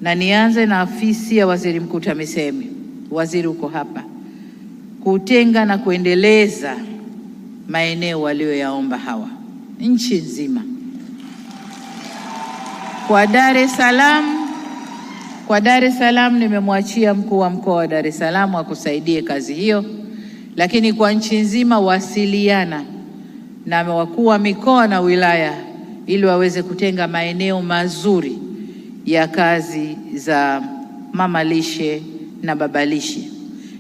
na nianze na afisi ya Waziri Mkuu TAMISEMI. Waziri uko hapa, kutenga na kuendeleza maeneo walioyaomba hawa nchi nzima. Kwa Dar es Salaam nimemwachia mkuu wa mkoa wa Dar es Salaam akusaidie kazi hiyo, lakini kwa nchi nzima wasiliana na wakuu wa mikoa na wilaya ili waweze kutenga maeneo mazuri ya kazi za mama lishe na baba lishe,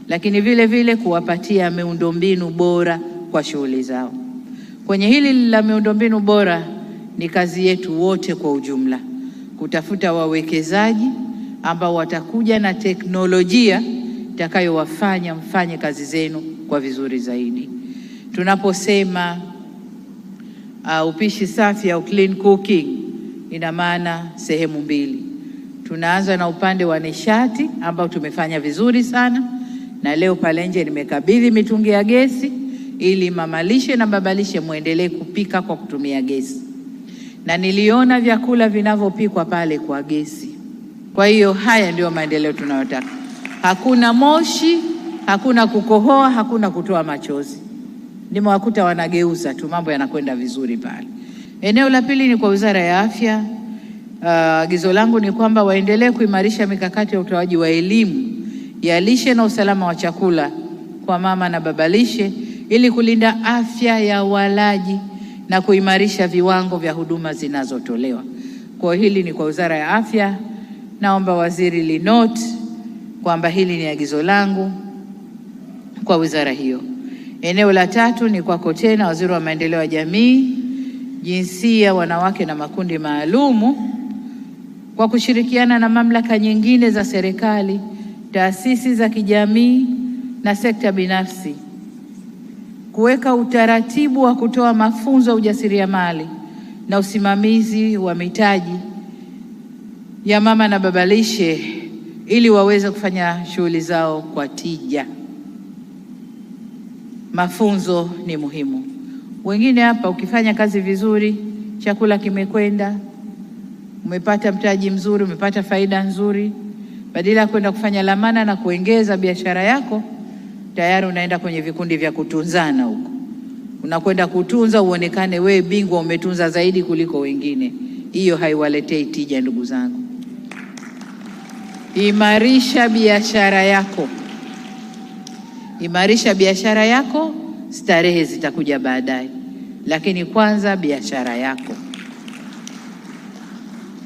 lakini vile vile kuwapatia miundombinu bora kwa shughuli zao. Kwenye hili la miundombinu bora ni kazi yetu wote kwa ujumla, kutafuta wawekezaji ambao watakuja na teknolojia itakayowafanya mfanye kazi zenu kwa vizuri zaidi. Tunaposema upishi safi au clean cooking, ina maana sehemu mbili. Tunaanza na upande wa nishati ambao tumefanya vizuri sana, na leo pale nje nimekabidhi mitungi ya gesi ili mama lishe na baba lishe muendelee kupika kwa kutumia gesi, na niliona vyakula vinavyopikwa pale kwa gesi. Kwa hiyo haya ndio maendeleo tunayotaka. Hakuna moshi, hakuna kukohoa, hakuna kutoa machozi. Nimewakuta wanageuza tu, mambo yanakwenda vizuri pale. Eneo la pili ni kwa Wizara ya Afya. Agizo langu ni kwamba waendelee kuimarisha mikakati ya utoaji wa elimu ya lishe na usalama wa chakula kwa mama na baba lishe ili kulinda afya ya walaji na kuimarisha viwango vya huduma zinazotolewa. Kwa hili ni kwa Wizara ya Afya. Naomba waziri linote kwamba hili ni agizo langu kwa wizara hiyo. Eneo la tatu ni kwako tena, Waziri wa Maendeleo ya Jamii, Jinsia, Wanawake na Makundi Maalumu, kwa kushirikiana na mamlaka nyingine za serikali, taasisi za kijamii na sekta binafsi, kuweka utaratibu wa kutoa mafunzo ya ujasiriamali na usimamizi wa mitaji ya mama na baba lishe ili waweze kufanya shughuli zao kwa tija. Mafunzo ni muhimu. Wengine hapa ukifanya kazi vizuri, chakula kimekwenda, umepata mtaji mzuri, umepata faida nzuri, badala ya kwenda kufanya lamana na kuongeza biashara yako, tayari unaenda kwenye vikundi vya kutunzana huko. Unakwenda kutunza uonekane wewe bingwa, umetunza zaidi kuliko wengine. Hiyo haiwaletei tija, ndugu zangu. Imarisha biashara yako. Imarisha biashara yako, starehe zitakuja baadaye, lakini kwanza biashara yako.